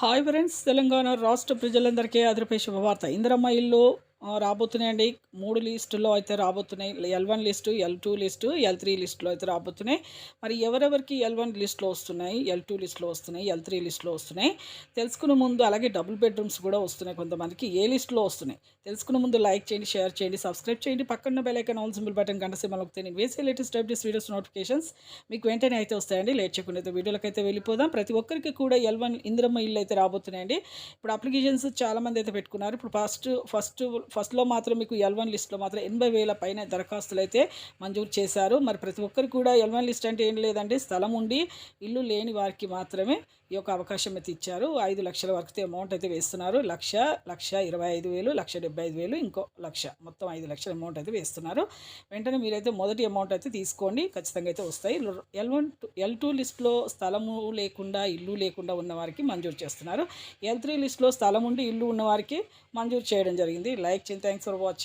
Hi friends, Telangana రాష్ట్ర ప్రజలందరికీ ఆంధ్రప్రదేశ్ శుభవార్త. ఇందిరమ్మ ఇల్లు రాబోతున్నాయండి. 3 లిస్టుల్లో అయితే రాబోతున్నాయి. L1 list, L2 list, L3 లిస్టులో అయితే రాబోతున్నాయి. మరి ఎవరెవరికి L1 లిస్టులో వస్తున్నాయి, L2 లిస్టులో వస్తున్నాయి, L3 లిస్టులో వస్తున్నాయి తెలుసుకునే ముందు, అలాగే డబుల్ బెడ్రూమ్స్ కూడా వస్తున్నాయి కొంతమందికి. ఏ లిస్టులో వస్తున్నాయి తెలుసుకునే ముందు లైక్ చేయండి, షేర్ చేయండి, సబ్స్క్రైబ్ చేయండి. పక్కన bell icon all symbol button గంట సింబల్ నొక్కితే నేను వేసే లేటెస్ట్ అప్డేట్స్ వీడియోస్ నోటిఫికేషన్స్ మీకు వెంటనే అయితే వస్తాయండి. లేట్ చేయకుండా అయితే వీడియోలోకి అయితే వెళ్ళిపోదాం. ప్రతి ఒక్కరికి కూడా L1 ఇందిరమ్మ ఇల్లు అయితే రాబోతున్నాయండి. ఇప్పుడు అప్లికేషన్స్ చాలామంది అయితే పెట్టుకున్నారు. ఇప్పుడు ఫస్ట్లో మాత్రం మీకు L1 లిస్ట్లో మాత్రం 80,000 పైన దరఖాస్తులు అయితే మంజూరు చేశారు. మరి ప్రతి ఒక్కరికి కూడా L1 లిస్ట్ అంటే ఏం లేదండి, స్థలం ఉండి ఇల్లు లేని వారికి మాత్రమే ఈ యొక్క అవకాశం అయితే ఇచ్చారు. 5 లక్షల వరకు అమౌంట్ అయితే వేస్తున్నారు. 1,25,000, 1,75,000, ఇంకో 1,00,000, మొత్తం 5 లక్షల అమౌంట్ అయితే వేస్తున్నారు. వెంటనే మీరైతే మొదటి అమౌంట్ అయితే తీసుకోండి, ఖచ్చితంగా అయితే వస్తాయి. L2 లిస్ట్లో స్థలము లేకుండా, ఇల్లు లేకుండా ఉన్న వారికి మంజూరు చేస్తున్నారు. L3 లిస్ట్లో స్థలం ఉండి ఇల్లు ఉన్న వారికి మంజూరు చేయడం జరిగింది. లైక్ చేయండి. Thanks for watching.